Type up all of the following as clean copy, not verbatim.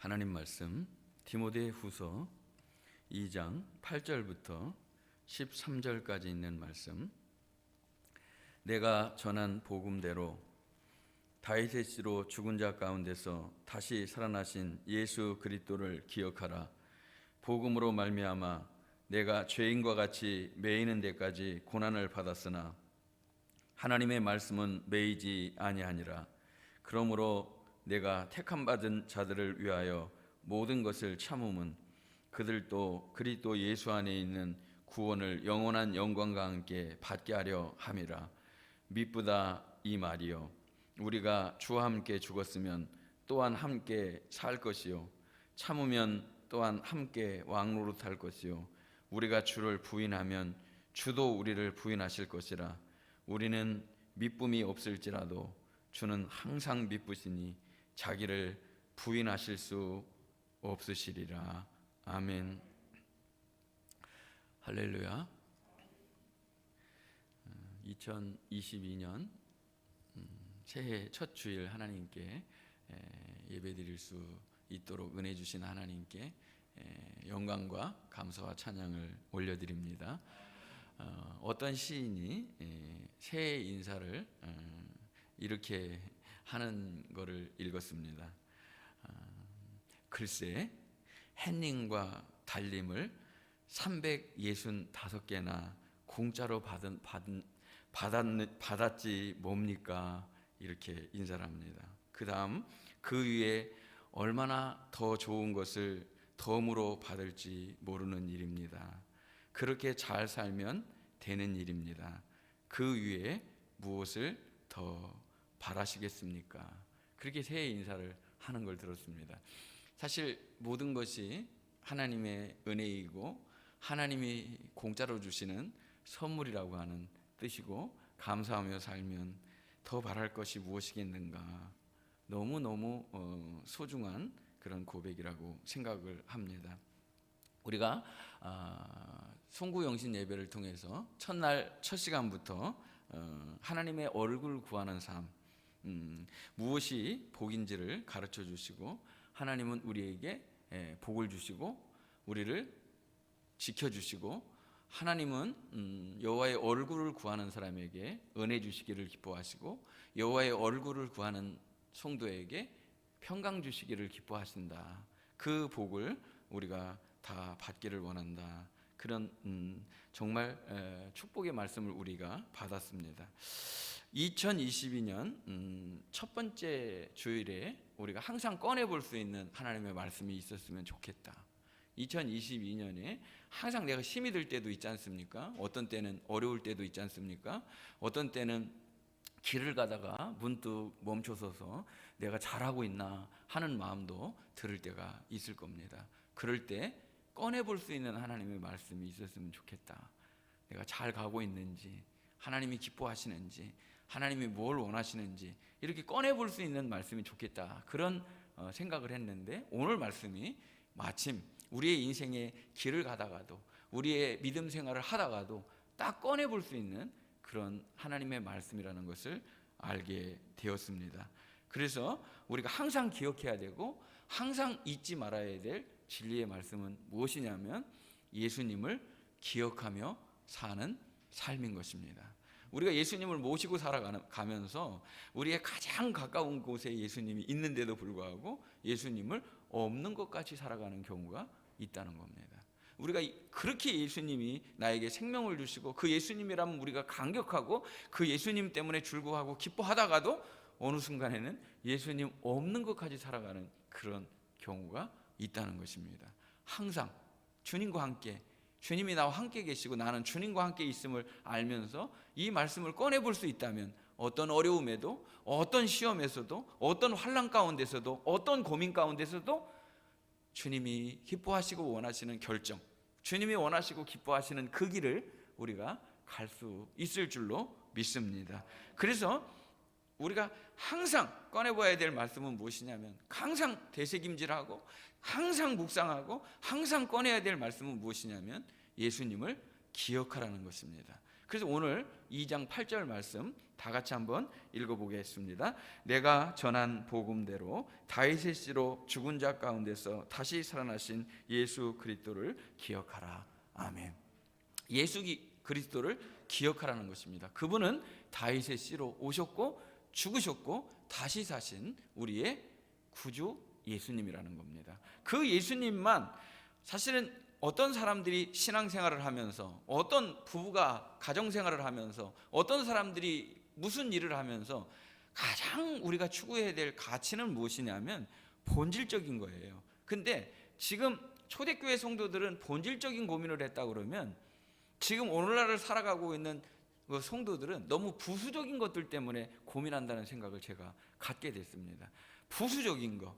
하나님 말씀 디모데 후서 2장 8절부터 13절까지 있는 말씀. 내가 전한 복음대로 다윗의 씨로 죽은 자 가운데서 다시 살아나신 예수 그리스도를 기억하라. 복음으로 말미암아 내가 죄인과 같이 매이는 데까지 고난을 받았으나 하나님의 말씀은 매이지 아니하니라. 그러므로 내가 택함 받은 자들을 위하여 모든 것을 참음은 그들도 그리스도 예수 안에 있는 구원을 영원한 영광과 함께 받게 하려 함이라. 미쁘다 이 말이요, 우리가 주와 함께 죽었으면 또한 함께 살 것이요, 참으면 또한 함께 왕노릇할 것이요, 우리가 주를 부인하면 주도 우리를 부인하실 것이라. 우리는 미쁨이 없을지라도 주는 항상 미쁘시니 자기를 부인하실 수 없으시리라. 아멘. 할렐루야. 2022년 새해 첫 주일 하나님께 예배드릴 수 있도록 은혜 주신 하나님께 영광과 감사와 찬양을 올려드립니다. 어떤 시인이 새해 인사를 이렇게 하는 것을 읽었습니다. 글쎄, 햇님과 달님을 365개나 공짜로 받았지 뭡니까? 이렇게 인사를 합니다. 그 다음 그 위에 얼마나 더 좋은 것을 덤으로 받을지 모르는 일입니다. 그렇게 잘 살면 되는 일입니다. 그 위에 무엇을 더 바라시겠습니까? 그렇게 새해 인사를 하는 걸 들었습니다. 사실 모든 것이 하나님의 은혜이고 하나님이 공짜로 주시는 선물이라고 하는 뜻이고, 감사하며 살면 더 바랄 것이 무엇이겠는가, 너무너무 소중한 그런 고백이라고 생각을 합니다. 우리가 송구영신 예배를 통해서 첫날 첫 시간부터 하나님의 얼굴 구하는 삶, 무엇이 복인지를 가르쳐 주시고, 하나님은 우리에게 복을 주시고 우리를 지켜주시고, 하나님은 여호와의 얼굴을 구하는 사람에게 은혜 주시기를 기뻐하시고 여호와의 얼굴을 구하는 성도에게 평강 주시기를 기뻐하신다. 그 복을 우리가 다 받기를 원한다. 그런 정말 축복의 말씀을 우리가 받았습니다. 2022년 첫 번째 주일에 우리가 항상 꺼내볼 수 있는 하나님의 말씀이 있었으면 좋겠다. 2022년에 항상 내가 힘이 들 때도 있지 않습니까? 어떤 때는 어려울 때도 있지 않습니까? 어떤 때는 길을 가다가 문득 멈춰서서 내가 잘하고 있나 하는 마음도 들을 때가 있을 겁니다. 그럴 때 꺼내볼 수 있는 하나님의 말씀이 있었으면 좋겠다. 내가 잘 가고 있는지, 하나님이 기뻐하시는지, 하나님이 뭘 원하시는지 이렇게 꺼내볼 수 있는 말씀이 좋겠다. 그런 생각을 했는데, 오늘 말씀이 마침 우리의 인생의 길을 가다가도, 우리의 믿음 생활을 하다가도 딱 꺼내볼 수 있는 그런 하나님의 말씀이라는 것을 알게 되었습니다. 그래서 우리가 항상 기억해야 되고 항상 잊지 말아야 될 진리의 말씀은 무엇이냐면 예수님을 기억하며 사는 삶인 것입니다. 우리가 예수님을 모시고 살아가면서 우리의 가장 가까운 곳에 예수님이 있는데도 불구하고 예수님을 없는 것 같이 살아가는 경우가 있다는 겁니다. 우리가 그렇게 예수님이 나에게 생명을 주시고 그 예수님이라면 우리가 감격하고 그 예수님 때문에 즐거워하고 기뻐하다가도 어느 순간에는 예수님 없는 것까지 살아가는 그런 경우가 있다는 것입니다. 항상 주님과 함께, 주님이 나와 함께 계시고 나는 주님과 함께 있음을 알면서 이 말씀을 꺼내볼 수 있다면 어떤 어려움에도, 어떤 시험에서도, 어떤 환난 가운데서도, 어떤 고민 가운데서도 주님이 기뻐하시고 원하시는 결정, 주님이 원하시고 기뻐하시는 그 길을 우리가 갈 수 있을 줄로 믿습니다. 그래서 우리가 항상 꺼내봐야 될 말씀은 무엇이냐면, 항상 되새김질하고 항상 묵상하고 항상 꺼내야 될 말씀은 무엇이냐면 예수님을 기억하라는 것입니다. 그래서 오늘 2장 8절 말씀 다 같이 한번 읽어보겠습니다. 내가 전한 복음대로 다윗의 씨로 죽은 자 가운데서 다시 살아나신 예수 그리스도를 기억하라. 아멘. 예수 그리스도를 기억하라는 것입니다. 그분은 다윗의 씨로 오셨고 죽으셨고 다시 사신 우리의 구주 예수님이라는 겁니다. 그 예수님만, 사실은 어떤 사람들이 신앙생활을 하면서, 어떤 부부가 가정생활을 하면서, 어떤 사람들이 무슨 일을 하면서 가장 우리가 추구해야 될 가치는 무엇이냐면 본질적인 거예요. 근데 지금 초대교회 성도들은 본질적인 고민을 했다 그러면 지금 오늘날을 살아가고 있는 그 성도들은 너무 부수적인 것들 때문에 고민한다는 생각을 제가 갖게 됐습니다. 부수적인 거,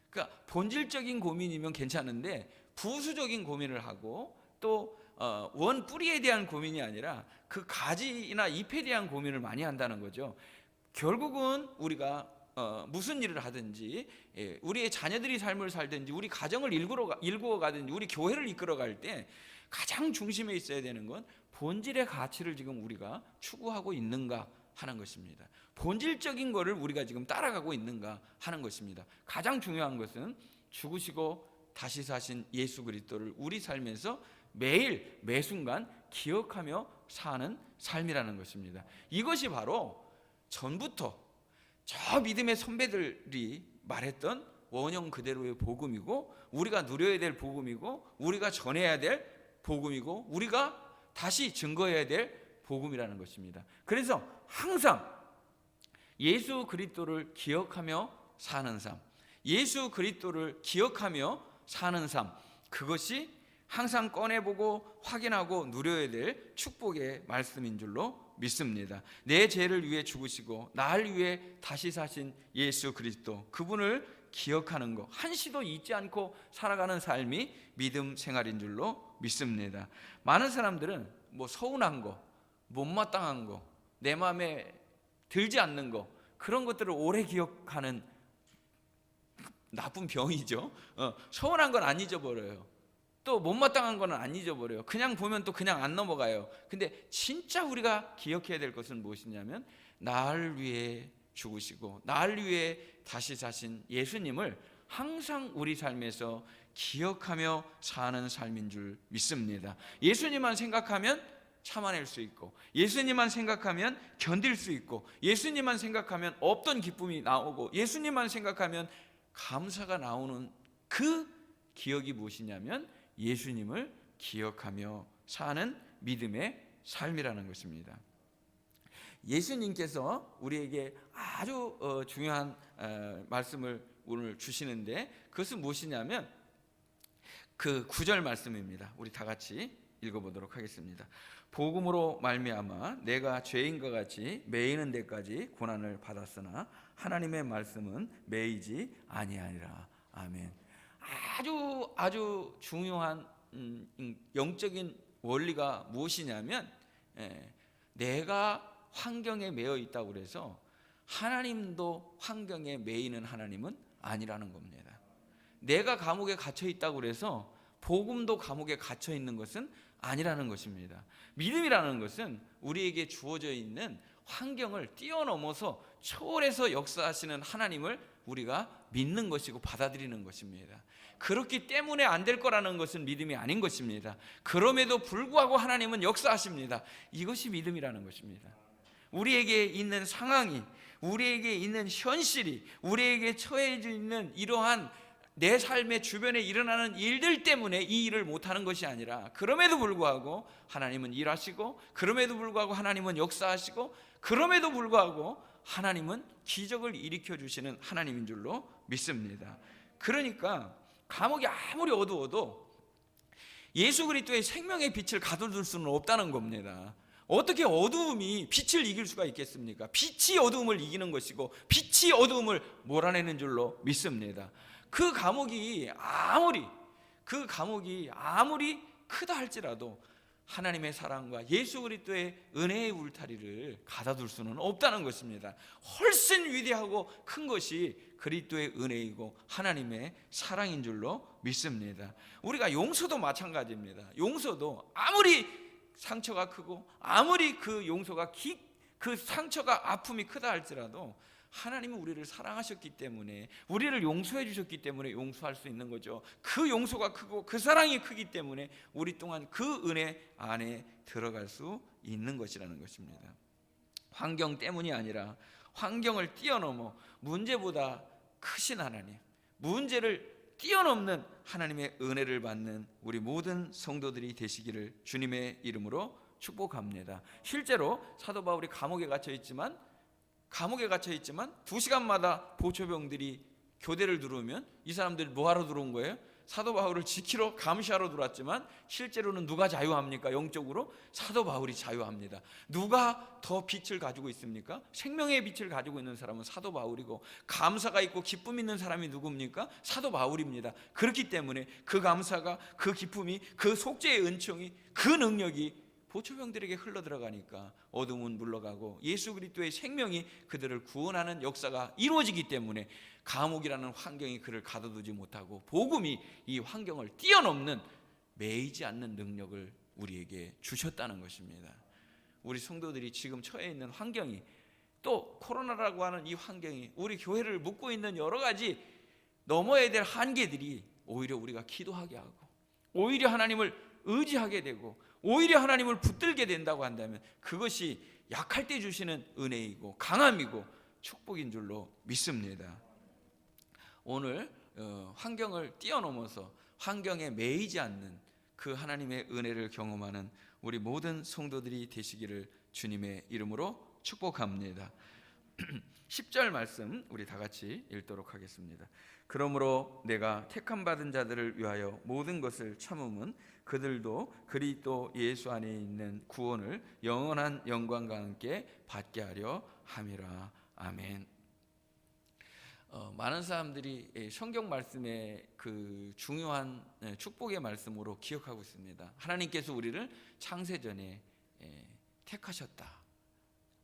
그러니까 본질적인 고민이면 괜찮은데 부수적인 고민을 하고 또 원 뿌리에 대한 고민이 아니라 그 가지나 잎에 대한 고민을 많이 한다는 거죠. 결국은 우리가 무슨 일을 하든지, 우리의 자녀들이 삶을 살든지, 우리 가정을 일구어 가든지, 우리 교회를 이끌어 갈 때 가장 중심에 있어야 되는 건 본질의 가치를 지금 우리가 추구하고 있는가 하는 것입니다. 본질적인 거를 우리가 지금 따라가고 있는가 하는 것입니다. 가장 중요한 것은 죽으시고 다시 사신 예수 그리스도를 우리 삶에서 매일 매순간 기억하며 사는 삶이라는 것입니다. 이것이 바로 전부터 저 믿음의 선배들이 말했던 원형 그대로의 복음이고, 우리가 누려야 될 복음이고, 우리가 전해야 될 복음이고, 우리가 다시 증거해야 될 복음이라는 것입니다. 그래서 항상 예수 그리스도를 기억하며 사는 삶, 예수 그리스도를 기억하며 사는 삶, 그것이 항상 꺼내보고 확인하고 누려야 될 축복의 말씀인 줄로 믿습니다. 내 죄를 위해 죽으시고 나를 위해 다시 사신 예수 그리스도, 그분을 기억하는 것, 한시도 잊지 않고 살아가는 삶이 믿음 생활인 줄로 믿습니다. 많은 사람들은 뭐 서운한 거, 못마땅한 거, 내 마음에 들지 않는 거, 그런 것들을 오래 기억하는 나쁜 병이죠. 서운한 건 안 잊어버려요. 또 못마땅한 건 안 잊어버려요. 그냥 보면 또 그냥 안 넘어가요. 근데 진짜 우리가 기억해야 될 것은 무엇이냐면 나를 위해 죽으시고 나를 위해 다시 사신 예수님을 항상 우리 삶에서 기억하며 사는 삶인 줄 믿습니다. 예수님만 생각하면 참아낼 수 있고, 예수님만 생각하면 견딜 수 있고, 예수님만 생각하면 없던 기쁨이 나오고, 예수님만 생각하면 감사가 나오는 그 기억이 무엇이냐면 예수님을 기억하며 사는 믿음의 삶이라는 것입니다. 예수님께서 우리에게 아주 중요한 말씀을 오늘 주시는데, 그것은 무엇이냐면 그 9절 말씀입니다. 우리 다 같이 읽어보도록 하겠습니다. 복음으로 말미암아 내가 죄인과 같이 매이는 데까지 고난을 받았으나 하나님의 말씀은 매이지 아니하니라. 아멘. 아주 중요한 영적인 원리가 무엇이냐면, 내가 환경에 매여 있다고 그래서 하나님도 환경에 매이는 하나님은 아니라는 겁니다. 내가 감옥에 갇혀 있다고 그래서 복음도 감옥에 갇혀 있는 것은 아니라는 것입니다. 믿음이라는 것은 우리에게 주어져 있는 환경을 뛰어넘어서 초월해서 역사하시는 하나님을 우리가 믿는 것이고 받아들이는 것입니다. 그렇기 때문에 안 될 거라는 것은 믿음이 아닌 것입니다. 그럼에도 불구하고 하나님은 역사하십니다. 이것이 믿음이라는 것입니다. 우리에게 있는 상황이, 우리에게 있는 현실이, 우리에게 처해져 있는 이러한 내 삶의 주변에 일어나는 일들 때문에 이 일을 못하는 것이 아니라, 그럼에도 불구하고 하나님은 일하시고, 그럼에도 불구하고 하나님은 역사하시고, 그럼에도 불구하고 하나님은 기적을 일으켜 주시는 하나님인 줄로 믿습니다. 그러니까 감옥이 아무리 어두워도 예수 그리스도의 생명의 빛을 가둬둘 수는 없다는 겁니다. 어떻게 어두움이 빛을 이길 수가 있겠습니까? 빛이 어두움을 이기는 것이고 빛이 어두움을 몰아내는 줄로 믿습니다. 그 감옥이 아무리 크다 할지라도 하나님의 사랑과 예수 그리스도의 은혜의 울타리를 가둬둘 수는 없다는 것입니다. 훨씬 위대하고 큰 것이 그리스도의 은혜이고 하나님의 사랑인 줄로 믿습니다. 우리가 용서도 마찬가지입니다. 용서도 아무리 상처가 크고 아무리 그 용서가 그 상처가 아픔이 크다 할지라도 하나님은 우리를 사랑하셨기 때문에, 우리를 용서해 주셨기 때문에 용서할 수 있는 거죠. 그 용서가 크고 그 사랑이 크기 때문에 우리 또한 그 은혜 안에 들어갈 수 있는 것이라는 것입니다. 환경 때문이 아니라 환경을 뛰어넘어 문제보다 크신 하나님, 문제를 뛰어넘는 하나님의 은혜를 받는 우리 모든 성도들이 되시기를 주님의 이름으로 축복합니다. 실제로 사도 바울이 감옥에 갇혀 있지만 2시간마다 보초병들이 교대를 들어오면 이 사람들이 뭐하러 들어온 거예요? 사도 바울을 지키러, 감시하러 들어왔지만 실제로는 누가 자유합니까? 영적으로 사도 바울이 자유합니다. 누가 더 빛을 가지고 있습니까? 생명의 빛을 가지고 있는 사람은 사도 바울이고, 감사가 있고 기쁨 있는 사람이 누굽니까? 사도 바울입니다. 그렇기 때문에 그 감사가, 그 기쁨이, 그 속죄의 은총이, 그 능력이 보초병들에게 흘러들어가니까 어둠은 물러가고 예수 그리스도의 생명이 그들을 구원하는 역사가 이루어지기 때문에 감옥이라는 환경이 그를 가둬두지 못하고 복음이 이 환경을 뛰어넘는, 매이지 않는 능력을 우리에게 주셨다는 것입니다. 우리 성도들이 지금 처해 있는 환경이, 또 코로나라고 하는 이 환경이 우리 교회를 묶고 있는 여러 가지 넘어야 될 한계들이 오히려 우리가 기도하게 하고, 오히려 하나님을 의지하게 되고, 오히려 하나님을 붙들게 된다고 한다면 그것이 약할 때 주시는 은혜이고 강함이고 축복인 줄로 믿습니다. 오늘 환경을 뛰어넘어서 환경에 매이지 않는 그 하나님의 은혜를 경험하는 우리 모든 성도들이 되시기를 주님의 이름으로 축복합니다. 10절 말씀 우리 다 같이 읽도록 하겠습니다. 그러므로 내가 택함 받은 자들을 위하여 모든 것을 참음은 그들도 그리스도 예수 안에 있는 구원을 영원한 영광과 함께 받게 하려 함이라. 아멘. 많은 사람들이 성경 말씀의 그 중요한 축복의 말씀으로 기억하고 있습니다. 하나님께서 우리를 창세전에 택하셨다.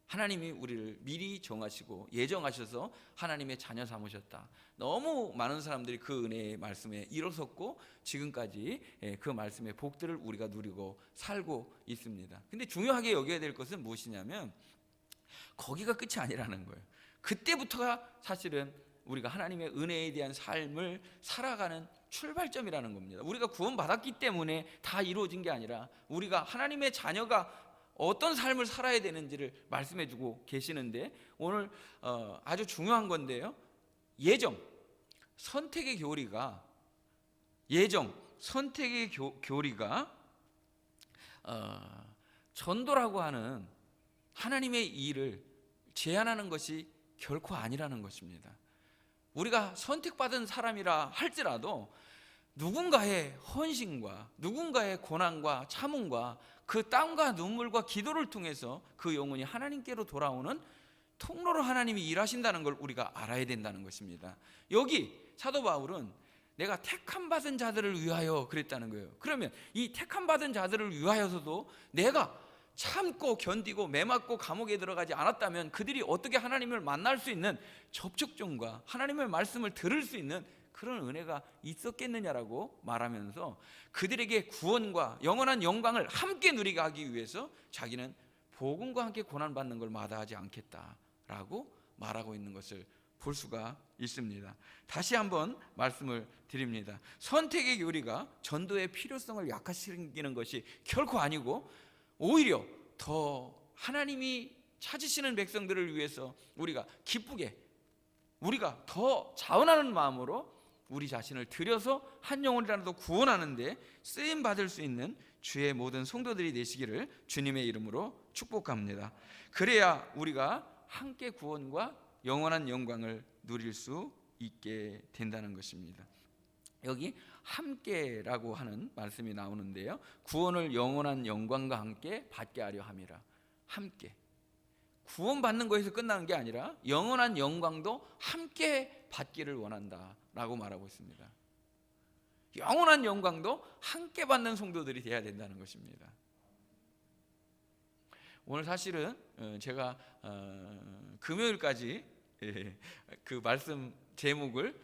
하나님이 우리를 미리 정하시고 예정하셔서 하나님의 자녀 삼으셨다. 너무 많은 사람들이 그 은혜의 말씀에 일어섰고 지금까지 그 말씀의 복들을 우리가 누리고 살고 있습니다. 근데 중요하게 여겨야 될 것은 무엇이냐면 거기가 끝이 아니라는 거예요. 그때부터가 사실은 우리가 하나님의 은혜에 대한 삶을 살아가는 출발점이라는 겁니다. 우리가 구원받았기 때문에 다 이루어진 게 아니라 우리가 하나님의 자녀가 어떤 삶을 살아야 되는지를 말씀해 주고 계시는데, 오늘 아주 중요한 건데요, 선택의 교리가 전도라고 하는 하나님의 일을 제한하는 것이 결코 아니라는 것입니다. 우리가 선택받은 사람이라 할지라도 누군가의 헌신과 누군가의 고난과 참음과 그 땀과 눈물과 기도를 통해서 그 영혼이 하나님께로 돌아오는 통로로 하나님이 일하신다는 걸 우리가 알아야 된다는 것입니다. 여기 사도 바울은 내가 택함 받은 자들을 위하여 그랬다는 거예요. 그러면 이 택함 받은 자들을 위하여서도 내가 참고 견디고 매맞고 감옥에 들어가지 않았다면 그들이 어떻게 하나님을 만날 수 있는 접촉점과 하나님의 말씀을 들을 수 있는 그런 은혜가 있었겠느냐라고 말하면서 그들에게 구원과 영원한 영광을 함께 누리게 하기 위해서 자기는 복음과 함께 고난받는 걸 마다하지 않겠다라고 말하고 있는 것을 볼 수가 있습니다. 다시 한번 말씀을 드립니다. 선택의 교리가 전도의 필요성을 약화시키는 것이 결코 아니고 오히려 더 하나님이 찾으시는 백성들을 위해서 우리가 기쁘게, 우리가 더 자원하는 마음으로 우리 자신을 들여서 한 영혼이라도 구원하는데 쓰임 받을 수 있는 주의 모든 성도들이 되시기를 주님의 이름으로 축복합니다. 그래야 우리가 함께 구원과 영원한 영광을 누릴 수 있게 된다는 것입니다. 여기 함께라고 하는 말씀이 나오는데요, 구원을 영원한 영광과 함께 받게 하려 함이라. 함께 구원받는 것에서 끝나는 게 아니라 영원한 영광도 함께 받기를 원한다라고 말하고 있습니다. 영원한 영광도 함께 받는 성도들이 돼야 된다는 것입니다. 오늘 사실은 제가 금요일까지 그 말씀 제목을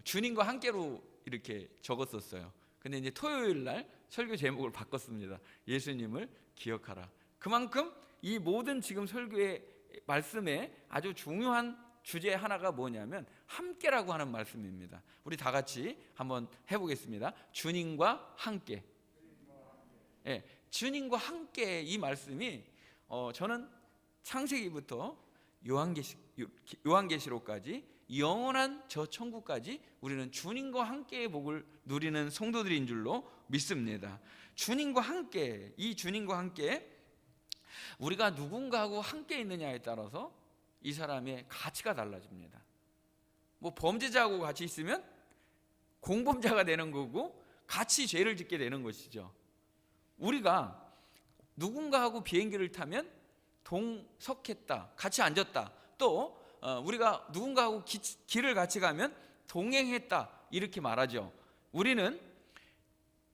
주님과 함께로 이렇게 적었었어요. 근데 이제 토요일 날 설교 제목을 바꿨습니다. 예수님을 기억하라. 그만큼 이 모든 지금 설교의 말씀에 아주 중요한 주제 하나가 뭐냐면 함께라고 하는 말씀입니다. 우리 다 같이 한번 해보겠습니다. 주님과 함께. 예, 주님과 함께 이 말씀이 저는 창세기부터 요한계시록까지 영원한 저 천국까지 우리는 주님과 함께의 복을 누리는 성도들인 줄로 믿습니다. 주님과 함께, 이 주님과 함께 우리가 누군가하고 함께 있느냐에 따라서 이 사람의 가치가 달라집니다. 뭐 범죄자하고 같이 있으면 공범자가 되는 거고 같이 죄를 짓게 되는 것이죠. 우리가 누군가하고 비행기를 타면 동석했다, 같이 앉았다. 또 우리가 누군가하고 길을 같이 가면 동행했다, 이렇게 말하죠. 우리는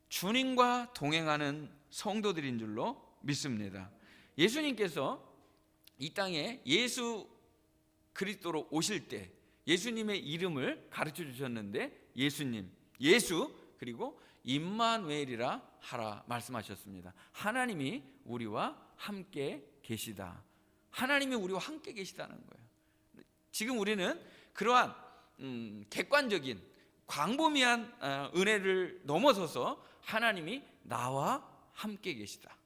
주님과 동행하는 성도들인 줄로 믿습니다. 예수님께서 이 땅에 예수 그리스도로 오실 때 예수님의 이름을 가르쳐 주셨는데 예수님, 예수, 그리고 임마누엘이라 하라 말씀하셨습니다. 하나님이 우리와 함께 계시다. 하나님이 우리와 함께 계시다는 거예요. 지금 우리는 그러한 객관적인 광범위한 은혜를 넘어서서 하나님이 나와 함께 계시다.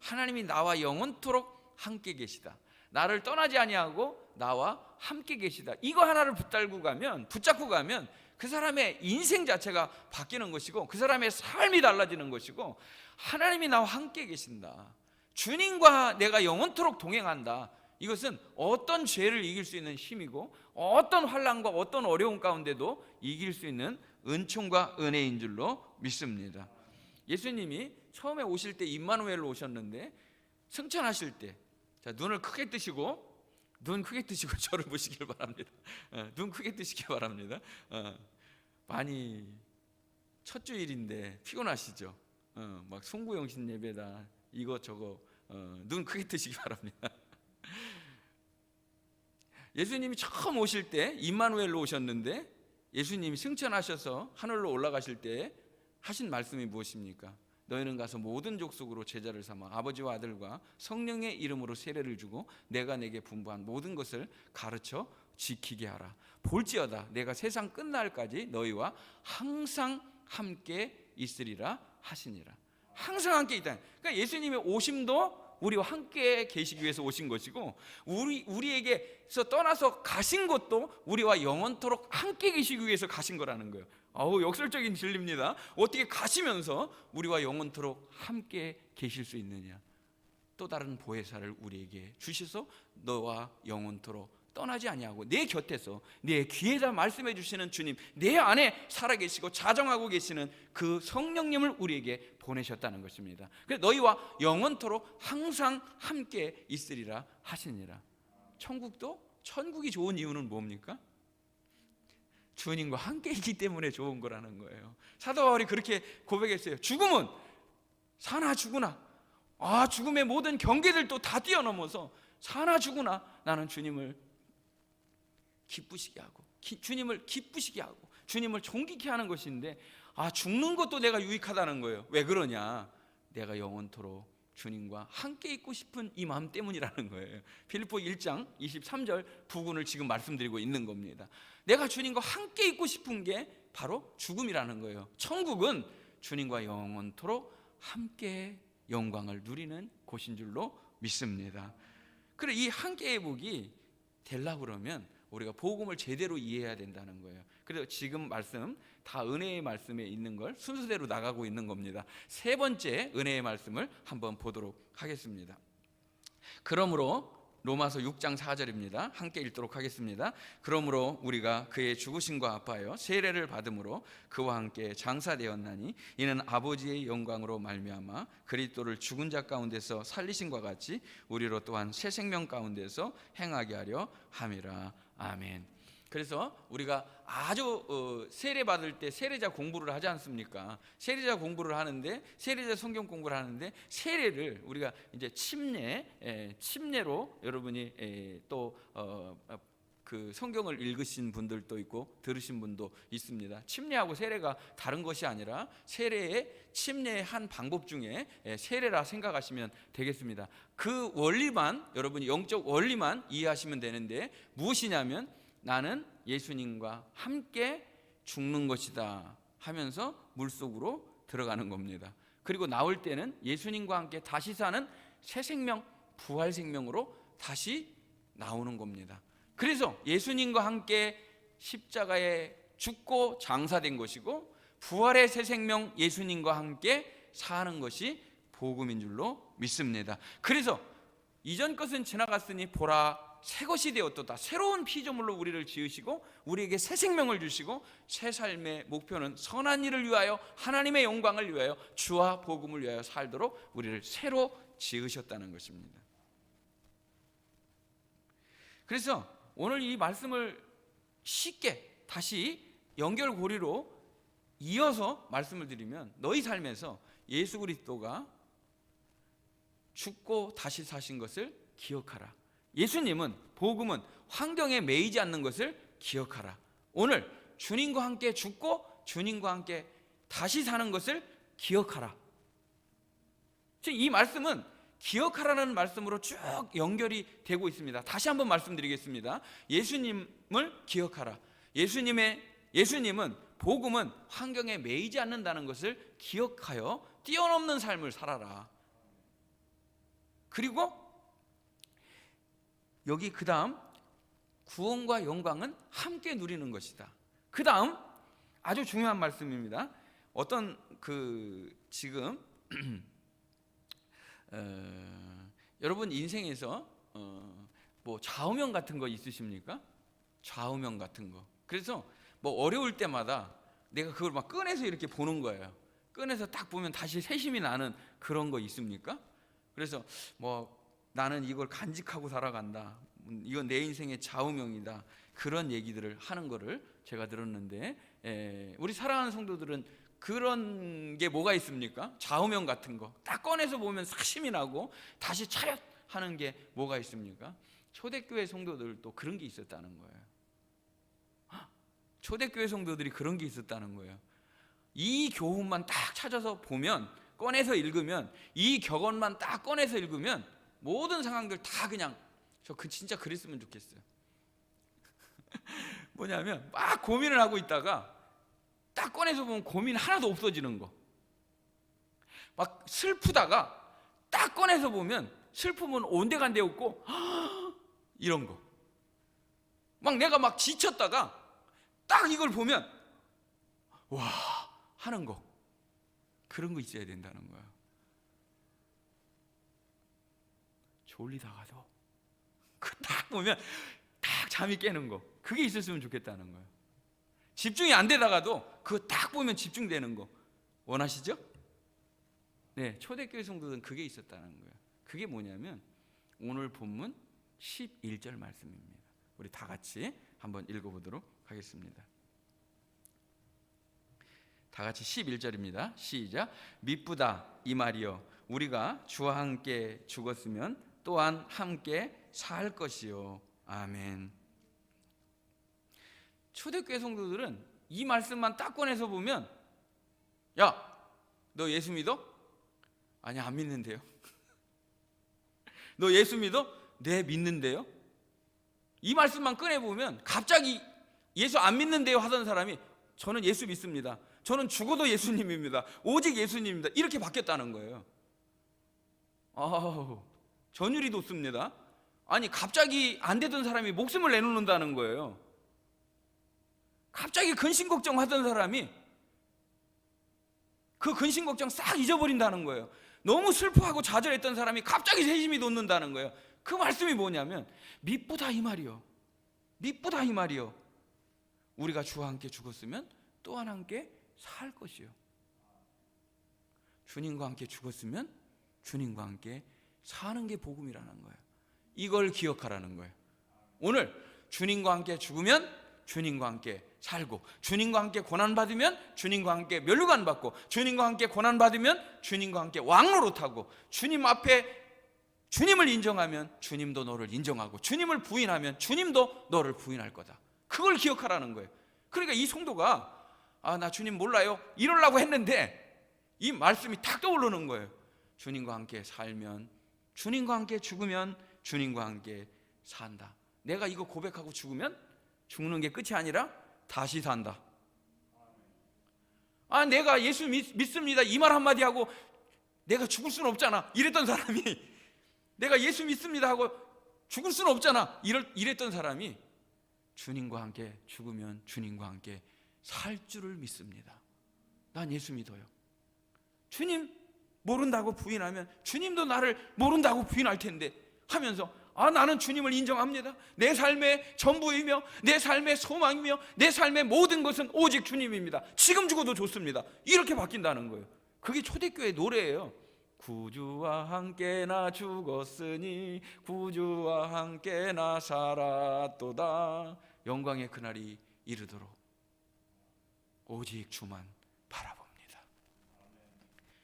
하나님이 나와 영원토록 함께 계시다. 나를 떠나지 아니하고 나와 함께 계시다. 이거 하나를 붙잡고 가면 그 사람의 인생 자체가 바뀌는 것이고 그 사람의 삶이 달라지는 것이고 하나님이 나와 함께 계신다. 주님과 내가 영원토록 동행한다. 이것은 어떤 죄를 이길 수 있는 힘이고 어떤 환난과 어떤 어려움 가운데도 이길 수 있는 은총과 은혜인 줄로 믿습니다. 예수님이 처음에 오실 때 임마누엘로 오셨는데 승천하실 때 눈을 크게 뜨시고 저를 보시길 바랍니다. 눈 크게 뜨시기 바랍니다. 많이 첫 주일인데 피곤하시죠? 막 송구영신 예배다 이것저것 눈 크게 뜨시기 바랍니다. 예수님이 처음 오실 때 임마누엘로 오셨는데 예수님이 승천하셔서 하늘로 올라가실 때 하신 말씀이 무엇입니까? 너희는 가서 모든 족속으로 제자를 삼아 아버지와 아들과 성령의 이름으로 세례를 주고 내가 내게 분부한 모든 것을 가르쳐 지키게 하라. 볼지어다 내가 세상 끝날까지 너희와 항상 함께 있으리라 하시니라. 항상 함께 있다. 그러니까 예수님의 오심도 우리와 함께 계시기 위해서 오신 것이고 우리에게서 떠나서 가신 것도 우리와 영원토록 함께 계시기 위해서 가신 거라는 거예요. 역설적인 진리입니다. 어떻게 가시면서 우리와 영원토록 함께 계실 수 있느냐. 또 다른 보혜사를 우리에게 주셔서 너와 영원토록 떠나지 아니하고 내 곁에서 내 귀에다 말씀해 주시는 주님, 내 안에 살아계시고 자정하고 계시는 그 성령님을 우리에게 보내셨다는 것입니다. 그래서 너희와 영원토록 항상 함께 있으리라 하시니라. 천국이 좋은 이유는 뭡니까? 주님과 함께 있기 때문에 좋은 거라는 거예요. 사도 바울이 그렇게 고백했어요. 죽음은 사나 죽으나 죽음의 모든 경계들도 다 뛰어넘어서 사나 죽으나 나는 주님을 기쁘시게 하고 주님을 기쁘시게 하고 주님을 존귀케 하는 것인데 죽는 것도 내가 유익하다는 거예요. 왜 그러냐? 내가 영원토록 주님과 함께 있고 싶은 이 마음 때문이라는 거예요. 빌립보 1장 23절 부분을 지금 말씀드리고 있는 겁니다. 내가 주님과 함께 있고 싶은 게 바로 죽음이라는 거예요. 천국은 주님과 영원토록 함께 영광을 누리는 곳인 줄로 믿습니다. 그래 이 함께의 복이 되려고 그러면 우리가 복음을 제대로 이해해야 된다는 거예요. 그래서 지금 말씀 다 은혜의 말씀에 있는 걸 순서대로 나가고 있는 겁니다. 세 번째 은혜의 말씀을 한번 보도록 하겠습니다. 그러므로 로마서 6장 4절입니다. 함께 읽도록 하겠습니다. 그러므로 우리가 그의 죽으심과 아파하여 세례를 받음으로 그와 함께 장사되었나니 이는 아버지의 영광으로 말미암아 그리스도를 죽은 자 가운데서 살리신과 같이 우리로 또한 새 생명 가운데서 행하게 하려 함이라. 아멘. 그래서 우리가 아주 세례 받을 때 세례자 공부를 하지 않습니까? 세례자 공부를 하는데 세례자 성경 공부를 하는데 세례를 우리가 이제 침례로 여러분이 또 그 성경을 읽으신 분들도 있고 들으신 분도 있습니다. 침례하고 세례가 다른 것이 아니라 세례의 침례의 한 방법 중에 세례라 생각하시면 되겠습니다. 그 원리만, 여러분이 영적 원리만 이해하시면 되는데, 무엇이냐면 나는 예수님과 함께 죽는 것이다 하면서 물속으로 들어가는 겁니다. 그리고 나올 때는 예수님과 함께 다시 사는 새 생명, 부활 생명으로 다시 나오는 겁니다. 그래서 예수님과 함께 십자가에 죽고 장사된 것이고, 부활의 새 생명 예수님과 함께 사는 것이 복음인 줄로 믿습니다. 그래서 이전 것은 지나갔으니 보라 새 것이 되었도다. 새로운 피조물로 우리를 지으시고 우리에게 새 생명을 주시고, 새 삶의 목표는 선한 일을 위하여, 하나님의 영광을 위하여, 주와 복음을 위하여 살도록 우리를 새로 지으셨다는 것입니다. 그래서 오늘 이 말씀을 쉽게 다시 연결고리로 이어서 말씀을 드리면, 너희 삶에서 예수 그리스도가 죽고 다시 사신 것을 기억하라. 예수님은, 복음은 환경에 매이지 않는 것을 기억하라. 오늘 주님과 함께 죽고 주님과 함께 다시 사는 것을 기억하라. 이 말씀은 기억하라는 말씀으로 쭉 연결이 되고 있습니다. 다시 한번 말씀드리겠습니다. 예수님을 기억하라. 예수님은, 복음은 환경에 매이지 않는다는 것을 기억하여 뛰어넘는 삶을 살아라. 그리고 여기 그 다음, 구원과 영광은 함께 누리는 것이다. 그 다음 아주 중요한 말씀입니다. 어떤 지금 여러분 인생에서 뭐 좌우명 같은 거 있으십니까? 좌우명 같은 거. 그래서 뭐 어려울 때마다 내가 그걸 막 꺼내서 이렇게 보는 거예요. 꺼내서 딱 보면 다시 새심이 나는 그런 거 있습니까? 그래서 뭐 나는 이걸 간직하고 살아간다, 이건 내 인생의 좌우명이다, 그런 얘기들을 하는 거를 제가 들었는데, 우리 사랑하는 성도들은 그런 게 뭐가 있습니까? 좌우명 같은 거 딱 꺼내서 보면 사심이 나고 다시 차렷하는 게 뭐가 있습니까? 초대교회 성도들도 그런 게 있었다는 거예요. 초대교회 성도들이 그런 게 있었다는 거예요. 이 교훈만 딱 찾아서 보면, 꺼내서 읽으면, 이 격언만 딱 꺼내서 읽으면 모든 상황들 다 그냥 진짜 그랬으면 좋겠어요. 뭐냐면 막 고민을 하고 있다가 딱 꺼내서 보면 고민 하나도 없어지는 거. 막 슬프다가 딱 꺼내서 보면 슬픔은 온데간데 없고 이런 거. 막 내가 막 지쳤다가 딱 이걸 보면 와 하는 거. 그런 거 있어야 된다는 거야. 졸리다가도 그 딱 보면 딱 잠이 깨는 거, 그게 있었으면 좋겠다는 거예요. 집중이 안 되다가도 그거 딱 보면 집중되는 거 원하시죠? 네, 초대교회 성도들은 그게 있었다는 거예요. 그게 뭐냐면 오늘 본문 11절 말씀입니다. 우리 다 같이 한번 읽어보도록 하겠습니다. 다 같이 11절입니다. 시작. 미쁘다 이 말이여, 우리가 주와 함께 죽었으면 또한 함께 살 것이요. 아멘. 초대교회 성도들은 이 말씀만 딱 꺼내서 보면, 야, 너 예수 믿어? 아니, 안 믿는데요. 너 예수 믿어? 네, 믿는데요. 이 말씀만 꺼내보면 갑자기 예수 안 믿는데요 하던 사람이 저는 예수 믿습니다, 저는 죽어도 예수님입니다, 오직 예수님입니다, 이렇게 바뀌었다는 거예요. 전율이 돋습니다. 아니, 갑자기 안 되던 사람이 목숨을 내놓는다는 거예요. 갑자기 근심 걱정하던 사람이 그 근심 걱정 싹 잊어버린다는 거예요. 너무 슬퍼하고 좌절했던 사람이 갑자기 세심이 돋는다는 거예요. 그 말씀이 뭐냐면 미쁘다 이 말이요, 미쁘다 이 말이요, 우리가 주와 함께 죽었으면 또한 함께 살 것이요. 주님과 함께 죽었으면 주님과 함께 사는 게 복음이라는 거예요. 이걸 기억하라는 거예요. 오늘 주님과 함께 죽으면 주님과 함께 살고, 주님과 함께 고난받으면 주님과 함께 면류관 받고, 주님과 함께 고난받으면 주님과 함께 왕노릇하고, 주님 앞에 주님을 인정하면 주님도 너를 인정하고, 주님을 부인하면 주님도 너를 부인할 거다. 그걸 기억하라는 거예요. 그러니까 이 성도가 나 주님 몰라요 이러려고 했는데 이 말씀이 탁 떠오르는 거예요. 주님과 함께 살면, 주님과 함께 죽으면 주님과 함께 산다. 내가 이거 고백하고 죽으면 죽는 게 끝이 아니라 다시 산다. 내가 예수 믿습니다 이 말 한마디 하고 내가 죽을 수는 없잖아 이랬던 사람이, 내가 예수 믿습니다 하고 죽을 수는 없잖아 이랬던 사람이 주님과 함께 죽으면 주님과 함께 살 줄을 믿습니다. 난 예수 믿어요. 주님 모른다고 부인하면 주님도 나를 모른다고 부인할 텐데 하면서 나는 주님을 인정합니다. 내 삶의 전부이며 내 삶의 소망이며 내 삶의 모든 것은 오직 주님입니다. 지금 죽어도 좋습니다. 이렇게 바뀐다는 거예요. 그게 초대교회 노래예요. 구주와 함께 나 죽었으니 구주와 함께 나 살았도다. 영광의 그날이 이르도록 오직 주만 바라봅니다.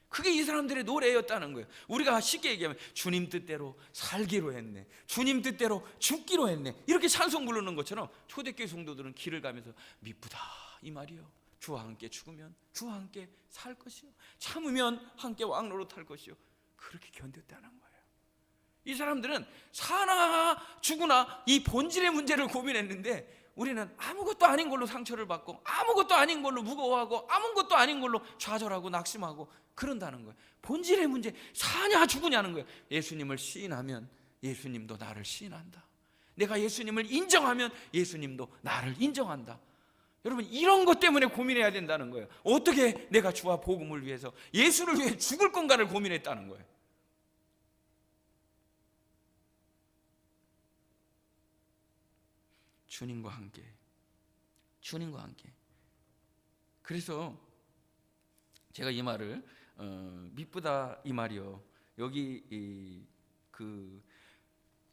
그게 이 사람들의 노래였다는 거예요. 우리가 쉽게 얘기하면 주님 뜻대로 살기로 했네, 주님 뜻대로 죽기로 했네, 이렇게 찬송 부르는 것처럼 초대교회 성도들은 길을 가면서 미쁘다 이 말이요. 주와 함께 죽으면 주와 함께 살 것이요, 참으면 함께 왕로로 탈 것이요. 그렇게 견뎠다는 거예요. 이 사람들은 사나 죽으나 이 본질의 문제를 고민했는데 우리는 아무것도 아닌 걸로 상처를 받고 아무것도 아닌 걸로 무거워하고 아무것도 아닌 걸로 좌절하고 낙심하고 그런다는 거예요. 본질의 문제, 사냐 죽으냐는 거예요. 예수님을 시인하면 예수님도 나를 시인한다. 내가 예수님을 인정하면 예수님도 나를 인정한다. 여러분, 이런 것 때문에 고민해야 된다는 거예요. 어떻게 내가 주와 복음을 위해서 예수를 위해 죽을 건가를 고민했다는 거예요. 주님과 함께, 주님과 함께. 그래서 제가 이 말을 미쁘다 이 말이요, 여기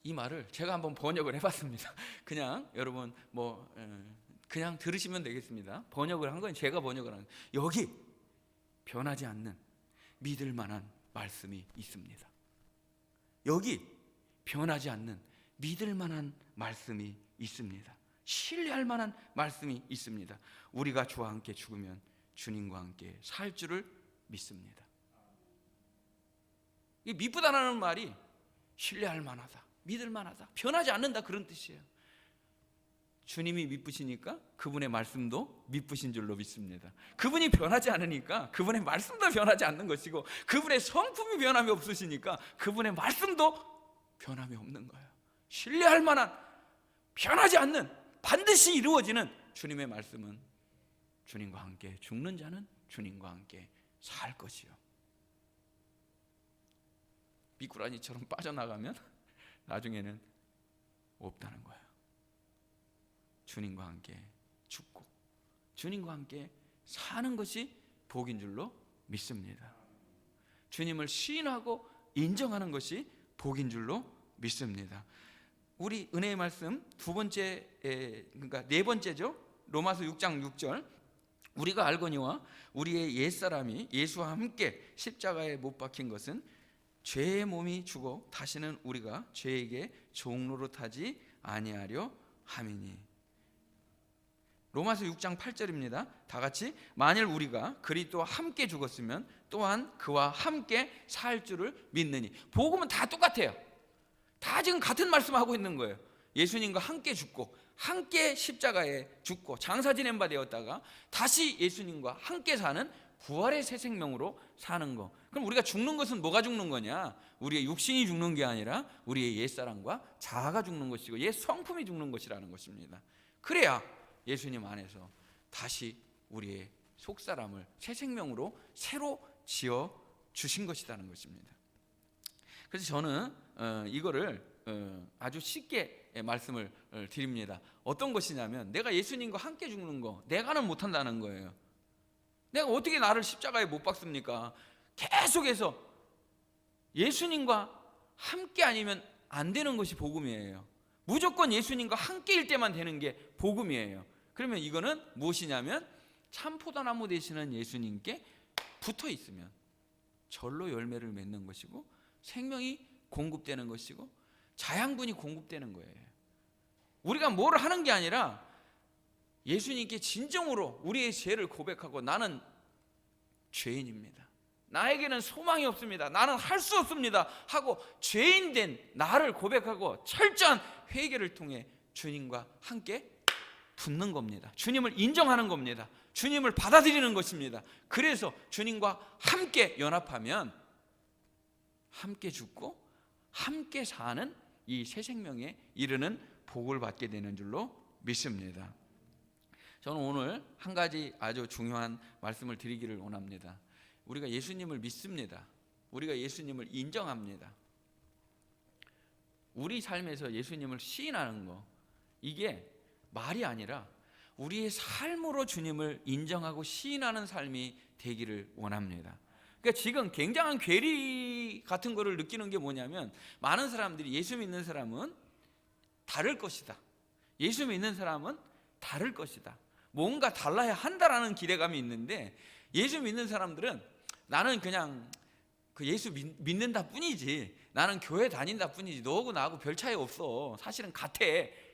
이 말을 제가 한번 번역을 해봤습니다. 그냥 여러분 그냥 들으시면 되겠습니다. 번역을 한 건 제가 번역을 한 거예요. 여기 변하지 않는 믿을 만한 말씀이 있습니다. 여기 변하지 않는 믿을 만한 말씀이 있습니다. 신뢰할 만한 말씀이 있습니다. 우리가 주와 함께 죽으면 주님과 함께 살 줄을 믿습니다. 이 미쁘다라는 말이 신뢰할 만하다, 믿을 만하다, 변하지 않는다, 그런 뜻이에요. 주님이 미쁘시니까 그분의 말씀도 미쁘신 줄로 믿습니다. 그분이 변하지 않으니까 그분의 말씀도 변하지 않는 것이고, 그분의 성품이 변함이 없으시니까 그분의 말씀도 변함이 없는 거예요. 신뢰할 만한, 변하지 않는, 반드시 이루어지는 주님의 말씀은 주님과 함께 죽는 자는 주님과 함께 살 것이요. 미꾸라지처럼 빠져나가면 나중에는 없다는 거예요. 주님과 함께 죽고 주님과 함께 사는 것이 복인 줄로 믿습니다. 주님을 시인하고 인정하는 것이 복인 줄로 믿습니다. 우리 은혜의 말씀 두 번째, 그러니까 네 번째죠. 로마서 6장 6절. 우리가 알거니와 우리의 옛사람이 예수와 함께 십자가에 못 박힌 것은 죄의 몸이 죽어 다시는 우리가 죄에게 종노릇하지 아니하려 함이니. 로마서 6장 8절입니다. 다 같이, 만일 우리가 그리스도와 함께 죽었으면 또한 그와 함께 살 줄을 믿느니. 복음은 다 똑같아요. 다 지금 같은 말씀하고 있는 거예요. 예수님과 함께 죽고 함께 십자가에 죽고 장사 지낸 바 되었다가 다시 예수님과 함께 사는 부활의 새 생명으로 사는 거. 그럼 우리가 죽는 것은 뭐가 죽는 거냐? 우리의 육신이 죽는 게 아니라 우리의 옛사람과 자아가 죽는 것이고 옛 성품이 죽는 것이라는 것입니다. 그래야 예수님 안에서 다시 우리의 속사람을 새 생명으로 새로 지어 주신 것이라는 것입니다. 그래서 저는 이거를 아주 쉽게 말씀을 드립니다. 어떤 것이냐면, 내가 예수님과 함께 죽는 거 내가는 못한다는 거예요. 내가 어떻게 나를 십자가에 못 박습니까? 계속해서 예수님과 함께 아니면 안 되는 것이 복음이에요. 무조건 예수님과 함께일 때만 되는 게 복음이에요. 그러면 이거는 무엇이냐면, 참포도나무 되시는 예수님께 붙어 있으면 절로 열매를 맺는 것이고 생명이 공급되는 것이고 자양분이 공급되는 거예요. 우리가 뭘 하는 게 아니라 예수님께 진정으로 우리의 죄를 고백하고 나는 죄인입니다, 나에게는 소망이 없습니다, 나는 할 수 없습니다 하고 죄인된 나를 고백하고 철저한 회개를 통해 주님과 함께 붙는 겁니다. 주님을 인정하는 겁니다. 주님을 받아들이는 것입니다. 그래서 주님과 함께 연합하면 함께 죽고 함께 사는 이 새 생명에 이르는 복을 받게 되는 줄로 믿습니다. 저는 오늘 한 가지 아주 중요한 말씀을 드리기를 원합니다. 우리가 예수님을 믿습니다. 우리가 예수님을 인정합니다. 우리 삶에서 예수님을 시인하는 거, 이게 말이 아니라 우리의 삶으로 주님을 인정하고 시인하는 삶이 되기를 원합니다. 그러니까 지금 굉장한 괴리 같은 거를 느끼는 게 뭐냐면, 많은 사람들이 예수 믿는 사람은 다를 것이다, 예수 믿는 사람은 다를 것이다, 뭔가 달라야 한다라는 기대감이 있는데, 예수 믿는 사람들은 나는 그냥 그 예수 믿는다 뿐이지, 나는 교회 다닌다 뿐이지, 너하고 나하고 별 차이 없어, 사실은 같아,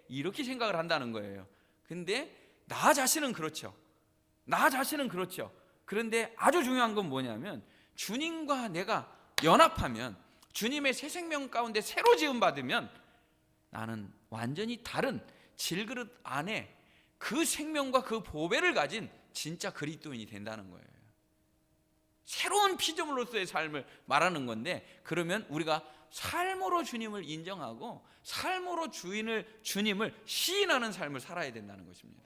이렇게 생각을 한다는 거예요. 근데 나 자신은 그렇죠. 나 자신은 그렇죠. 그런데 아주 중요한 건 뭐냐면, 주님과 내가 연합하면, 주님의 새 생명 가운데 새로 지음 받으면 나는 완전히 다른 질그릇 안에 그 생명과 그 보배를 가진 진짜 그리스도인이 된다는 거예요. 새로운 피조물로서의 삶을 말하는 건데, 그러면 우리가 삶으로 주님을 인정하고 삶으로 주님을 시인하는 삶을 살아야 된다는 것입니다.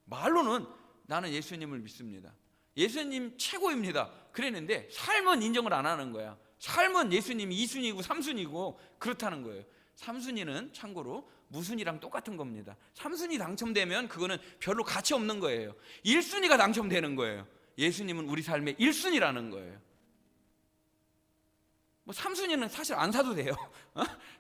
말로는 나는 예수님을 믿습니다, 예수님 최고입니다 그랬는데 삶은 인정을 안 하는 거야. 삶은 예수님이 2순위고 3순위고 그렇다는 거예요. 3순위는 참고로 무순위랑 똑같은 겁니다. 3순위 당첨되면 그거는 별로 가치 없는 거예요. 1순위가 당첨되는 거예요. 예수님은 우리 삶의 1순위라는 거예요. 뭐 3순위는 사실 안 사도 돼요.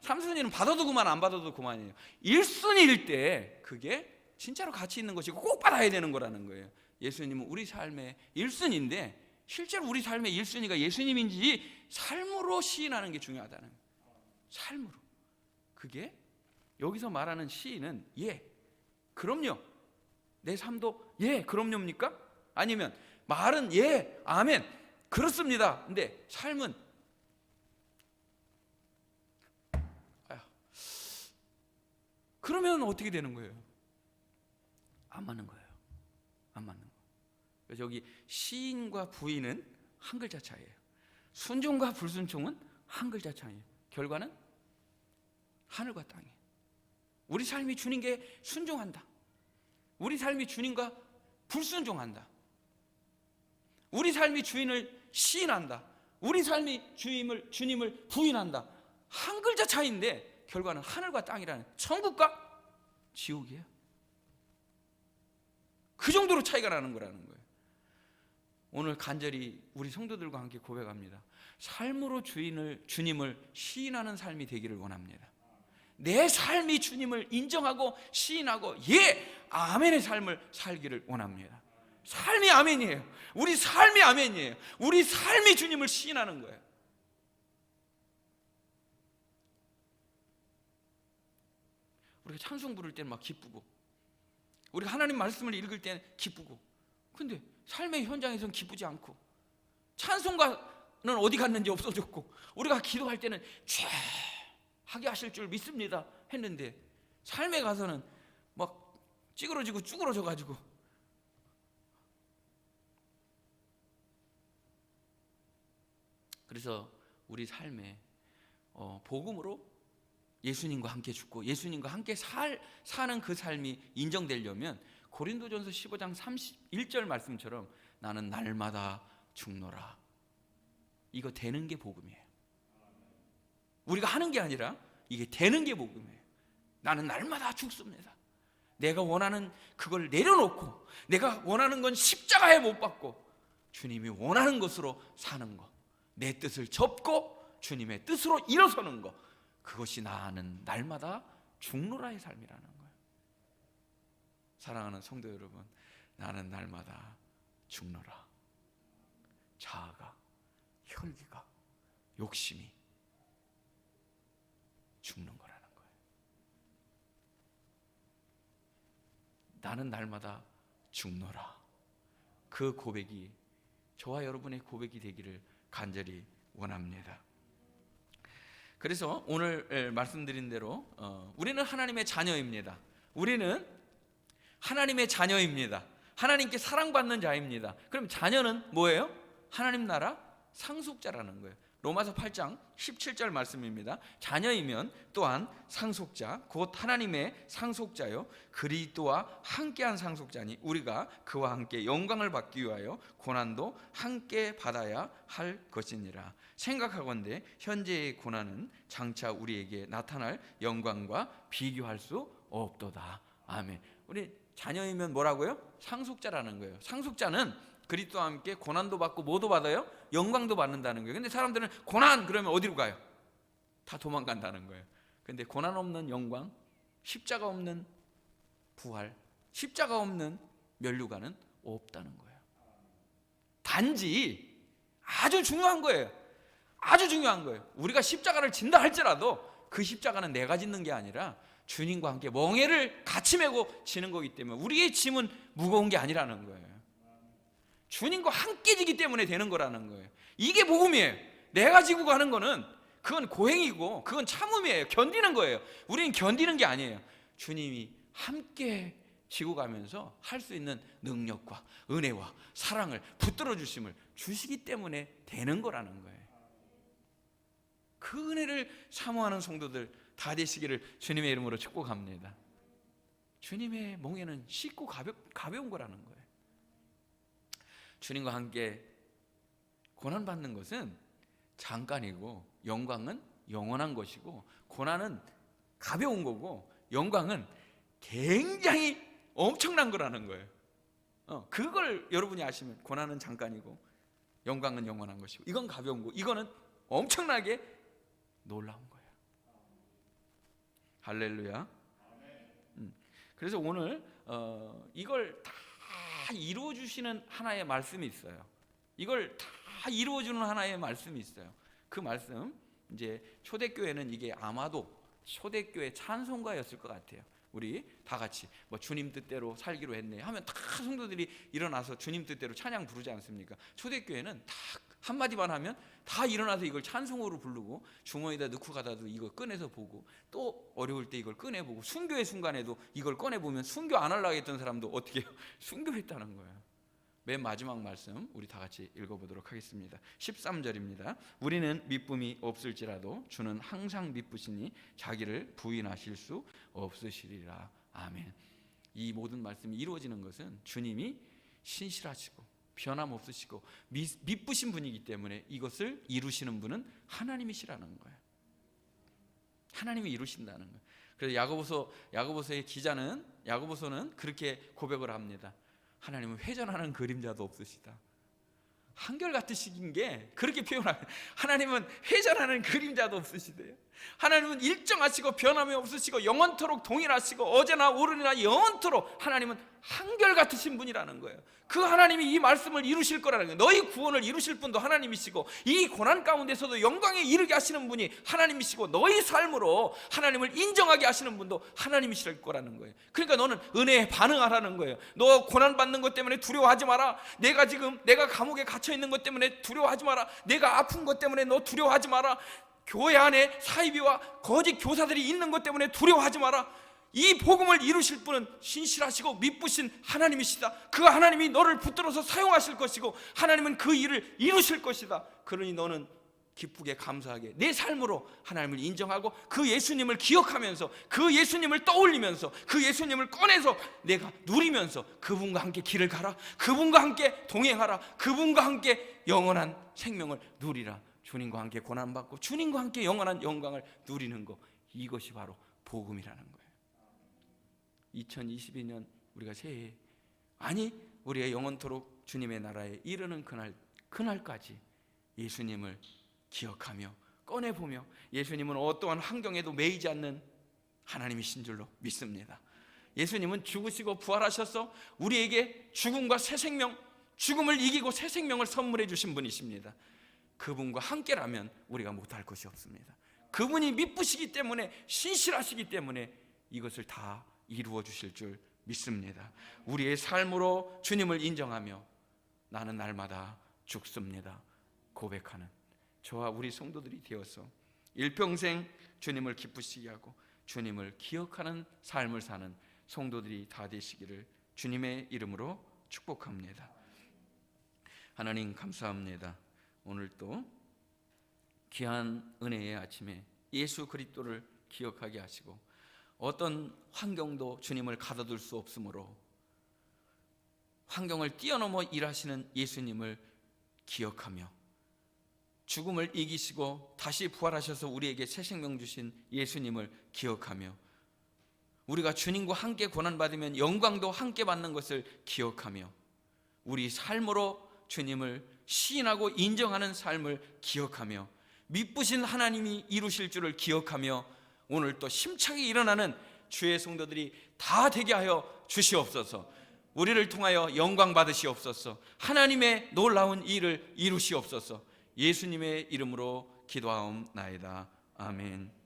3순위는 받아도 그만, 안 받아도 그만이에요. 1순위일 때 그게 진짜로 가치 있는 것이고 꼭 받아야 되는 거라는 거예요. 예수님은 우리 삶의 1순위인데, 실제로 우리 삶의 1순위가 예수님인지 삶으로 시인하는 게 중요하다는 거예요. 삶으로. 그게 여기서 말하는 시인은 예, 그럼요, 내 삶도 예, 그럼요입니까? 아니면 말은 예, 아멘, 그렇습니다, 근데 삶은 그러면 어떻게 되는 거예요? 안 맞는 거예요. 안 맞는 거예요. 그래서 여기 시인과 부인은 한 글자 차이예요. 순종과 불순종은 한 글자 차이예요. 결과는 하늘과 땅이에요. 우리 삶이 주님께 순종한다, 우리 삶이 주님과 불순종한다, 우리 삶이 주인을 시인한다, 우리 삶이 주님을 부인한다, 한 글자 차이인데 결과는 하늘과 땅이라는, 천국과 지옥이에요. 그 정도로 차이가 나는 거라는 거예요. 오늘 간절히 우리 성도들과 함께 고백합니다. 삶으로 주님을 시인하는 삶이 되기를 원합니다. 내 삶이 주님을 인정하고 시인하고 예, 아멘의 삶을 살기를 원합니다. 삶이 아멘이에요. 우리 삶이 아멘이에요. 우리 삶이 주님을 시인하는 거예요. 우리가 찬송 부를 때는 막 기쁘고, 우리가 하나님 말씀을 읽을 때는 기쁘고, 근데 삶의 현장에서는 기쁘지 않고, 찬송가는 어디 갔는지 없어졌고, 우리가 기도할 때는 죄 하게 하실 줄 믿습니다 했는데 삶에 가서는 막 찌그러지고 쭈그러져 가지고, 그래서 우리 삶에 복음으로 예수님과 함께 죽고 예수님과 함께 사는 그 삶이 인정되려면 고린도전서 15장 31절 말씀처럼 나는 날마다 죽노라, 이거 되는 게 복음이에요. 우리가 하는 게 아니라 이게 되는 게 복음이에요. 나는 날마다 죽습니다. 내가 원하는 그걸 내려놓고, 내가 원하는 건 십자가에 못 박고 주님이 원하는 것으로 사는 것, 내 뜻을 접고 주님의 뜻으로 일어서는 것, 그것이 나는 날마다 죽노라의 삶이라는 거예요. 사랑하는 성도 여러분, 나는 날마다 죽노라. 자아가, 혈기가, 욕심이 죽는 거라는 거예요. 나는 날마다 죽노라. 그 고백이 저와 여러분의 고백이 되기를 간절히 원합니다. 그래서 오늘 말씀드린 대로 우리는 하나님의 자녀입니다. 우리는 하나님의 자녀입니다. 하나님께 사랑받는 자입니다. 그럼 자녀는 뭐예요? 하나님 나라 상속자라는 거예요. 로마서 8장 17절 말씀입니다. 자녀이면 또한 상속자 곧 하나님의 상속자요 그리스도와 함께한 상속자니 우리가 그와 함께 영광을 받기 위하여 고난도 함께 받아야 할 것이니라. 생각하건대 현재의 고난은 장차 우리에게 나타날 영광과 비교할 수 없도다. 아멘. 우리 자녀이면 뭐라고요? 상속자라는 거예요. 상속자는 그리스도와 함께 고난도 받고 뭐도 받아요? 영광도 받는다는 거예요. 근데 사람들은 고난 그러면 어디로 가요? 다 도망간다는 거예요. 근데 고난 없는 영광, 십자가 없는 부활, 십자가 없는 면류관은 없다는 거예요. 단지 아주 중요한 거예요. 아주 중요한 거예요. 우리가 십자가를 진다 할지라도 그 십자가는 내가 짓는 게 아니라 주님과 함께 멍에를 같이 메고 지는 거기 때문에 우리의 짐은 무거운 게 아니라는 거예요. 주님과 함께 지기 때문에 되는 거라는 거예요. 이게 복음이에요. 내가 지고 가는 거는 그건 고행이고 그건 참음이에요. 견디는 거예요. 우리는 견디는 게 아니에요. 주님이 함께 지고 가면서 할 수 있는 능력과 은혜와 사랑을 붙들어 주심을 주시기 때문에 되는 거라는 거예요. 그 은혜를 사모하는 성도들 다 되시기를 주님의 이름으로 축복합니다. 주님의 멍에는 쉽고 가벼운 거라는 거예요. 주님과 함께 고난받는 것은 잠깐이고 영광은 영원한 것이고 고난은 가벼운 거고 영광은 굉장히 엄청난 거라는 거예요. 그걸 여러분이 아시면 고난은 잠깐이고 영광은 영원한 것이고 이건 가벼운 거, 이거는 엄청나게 놀라운 거예요. 할렐루야. 그래서 오늘 이걸 다 이루어 주시는 하나의 말씀이 있어요. 이걸 다 이루어 주는 하나의 말씀이 있어요. 그 말씀 이제 초대교회는 이게 아마도 초대교회 찬송가였을 것 같아요. 우리 다 같이 뭐 주님 뜻대로 살기로 했네 하면 다 성도들이 일어나서 주님 뜻대로 찬양 부르지 않습니까? 초대교회는 다 한마디만 하면 다 일어나서 이걸 찬송으로 부르고 주머니에다 넣고 가다도 이걸 꺼내서 보고 또 어려울 때 이걸 꺼내보고 순교의 순간에도 이걸 꺼내보면 순교 안 하려고 했던 사람도 어떻게 해요? 순교했다는 거예요. 맨 마지막 말씀 우리 다 같이 읽어보도록 하겠습니다. 13절입니다. 우리는 미쁨이 없을지라도 주는 항상 미쁘시니 자기를 부인하실 수 없으시리라. 아멘. 이 모든 말씀이 이루어지는 것은 주님이 신실하시고 변함없으시고 미쁘신 분이기 때문에 이것을 이루시는 분은 하나님이시라는 거예요. 하나님이 이루신다는 거예요. 그래서 야고보서의 기자는 야고보서는 그렇게 고백을 합니다. 하나님은 회전하는 그림자도 없으시다. 한결같으신 게 그렇게 표현합니다. 하나님은 회전하는 그림자도 없으시대요. 하나님은 일정하시고 변함이 없으시고 영원토록 동일하시고 어제나 오늘이나 영원토록 하나님은 한결같으신 분이라는 거예요. 그 하나님이 이 말씀을 이루실 거라는 거예요. 너희 구원을 이루실 분도 하나님이시고 이 고난 가운데서도 영광에 이르게 하시는 분이 하나님이시고 너희 삶으로 하나님을 인정하게 하시는 분도 하나님이실 거라는 거예요. 그러니까 너는 은혜에 반응하라는 거예요. 너 고난 받는 것 때문에 두려워하지 마라. 내가 감옥에 갇혀 있는 것 때문에 두려워하지 마라. 내가 아픈 것 때문에 너 두려워하지 마라. 교회 안에 사이비와 거짓 교사들이 있는 것 때문에 두려워하지 마라. 이 복음을 이루실 분은 신실하시고 미쁘신 하나님이시다. 그 하나님이 너를 붙들어서 사용하실 것이고 하나님은 그 일을 이루실 것이다. 그러니 너는 기쁘게 감사하게 내 삶으로 하나님을 인정하고 그 예수님을 기억하면서 그 예수님을 떠올리면서 그 예수님을 꺼내서 내가 누리면서 그분과 함께 길을 가라. 그분과 함께 동행하라. 그분과 함께 영원한 생명을 누리라. 주님과 함께 고난받고 주님과 함께 영원한 영광을 누리는 것, 이것이 바로 복음이라는 거예요. 2022년 우리가 새해 우리의 영원토록 주님의 나라에 이르는 그날까지 예수님을 기억하며 꺼내보며 예수님은 어떠한 환경에도 매이지 않는 하나님이신 줄로 믿습니다. 예수님은 죽으시고 부활하셔서 우리에게 죽음과 새 생명, 죽음을 이기고 새 생명을 선물해 주신 분이십니다. 그분과 함께라면 우리가 못할 것이 없습니다. 그분이 미쁘시기 때문에, 신실하시기 때문에 이것을 다 이루어 주실 줄 믿습니다. 우리의 삶으로 주님을 인정하며 나는 날마다 죽습니다 고백하는 저와 우리 성도들이 되어서 일평생 주님을 기쁘시게 하고 주님을 기억하는 삶을 사는 성도들이 다 되시기를 주님의 이름으로 축복합니다. 하나님 감사합니다. 오늘 또 귀한 은혜의 아침에 예수 그리스도를 기억하게 하시고 어떤 환경도 주님을 가둬둘 수 없으므로 환경을 뛰어넘어 일하시는 예수님을 기억하며 죽음을 이기시고 다시 부활하셔서 우리에게 새 생명 주신 예수님을 기억하며 우리가 주님과 함께 고난받으면 영광도 함께 받는 것을 기억하며 우리 삶으로 주님을 시인하고 인정하는 삶을 기억하며 미쁘신 하나님이 이루실 줄을 기억하며 오늘 또 힘차게 일어나는 주의 성도들이 다 되게 하여 주시옵소서. 우리를 통하여 영광 받으시옵소서. 하나님의 놀라운 일을 이루시옵소서. 예수님의 이름으로 기도하옵나이다. 아멘.